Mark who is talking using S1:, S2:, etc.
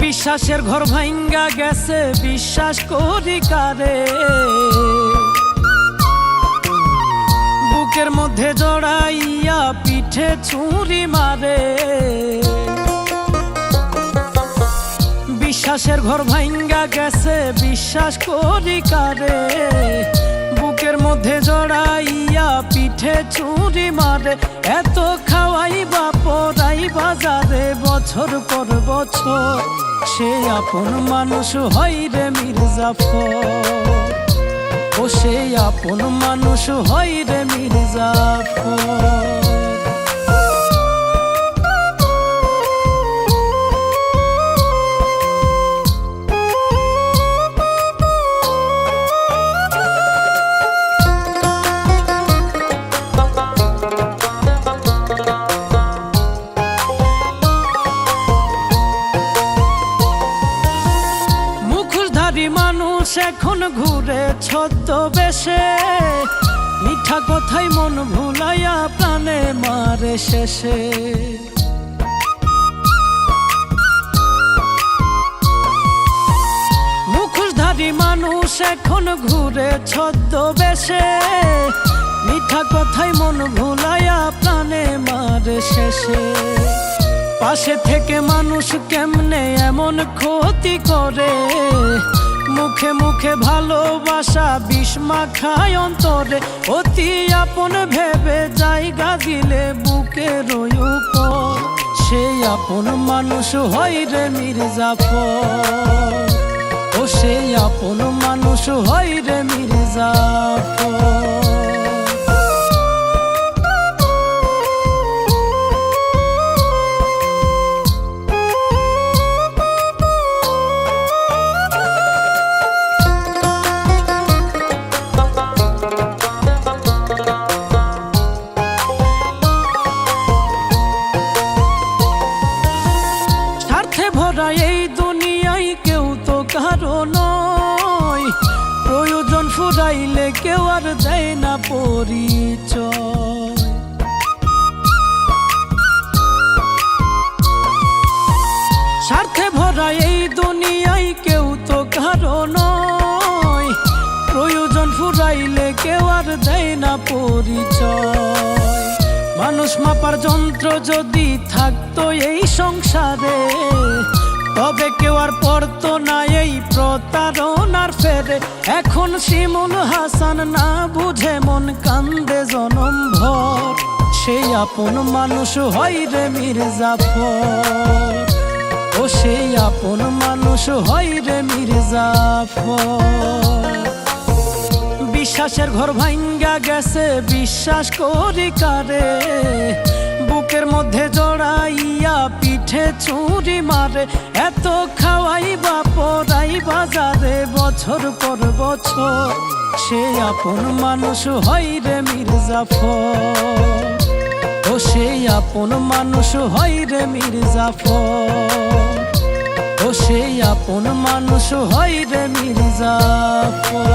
S1: বিশ্বাসের ঘর ভাঙ্গা গেছে, বিশ্বাস করি কারে। বুকের মধ্যে জড়াইয়া পিঠে ছুরি মারে। বিশ্বাসের ঘর ভাঙ্গা গেছে, বিশ্বাস করি কারে। বুকের মধ্যে জড়াইয়া পিঠে ছুরি মারে। এত খাওয়াইবা পরাই বাজারে বছর পর বছর, সে আপন মানুষ হয় রে মির্জাফর। ও সে আপন মানুষ হয় রে মির্জাফর। মানুষ এখন ঘুরে ছদ্মবেশে, মিঠা কথাই মন ভুলাইয়া প্রাণে মারে শেষে। মুখোশধারী মানুষ এখন ঘুরে ছদ্মবেশে, মিঠা কথাই মন ভুলাইয়া প্রাণে মারে শেষে। পাশে থেকে মানুষ কেমনে এমন ক্ষতি করে, মুখে মুখে ভালোবাসা বিষ মাখায় অন্তরে। অতি আপন ভেবে জায়গা দিলে বুকের উপর, সেই আপন মানুষ হয় রে মির্জাফর। ও সেই আপন মানুষ হয় রে মির্জাফর। ভরা এই দুনিয়ায় কেউ তো কারো নয়, প্রয়োজন ফুরাইলে কেউ আর দেয় না পরিচয়। স্বার্থে ভরা এই দুনিয়ায় কেউ তো কারো নয়, প্রয়োজন ফুরাইলে কেউ আর দেয় না পরিচয়। মানুষ মাপার যন্ত্র যদি থাকতো এই সংসারে, তবে কেউ আর পড়তো না এই প্রতারণার ফেরে। এখন শিমুল হাসান না বুঝে মন কান্দে জনম ভর, সেই আপন মানুষ হয় রে মির্জাফর। ও সেই আপন মানুষ হয় রে মির্জাফর। বিশ্বাসের ঘর ভাঙ্গা গেছে, বিশ্বাস করি কারে। বুকের মধ্যে জড়াইয়া পিঠে ছুরি মারে। এত খাওয়াইবা পরাই বাজারে বছর পর বছর, সে আপন মানুষ হয় রে মির্জাফর। ও সেই আপন মানুষ হয় রে মির্জাফর। ও সেই আপন মানুষ হয় রে মির্জাফর।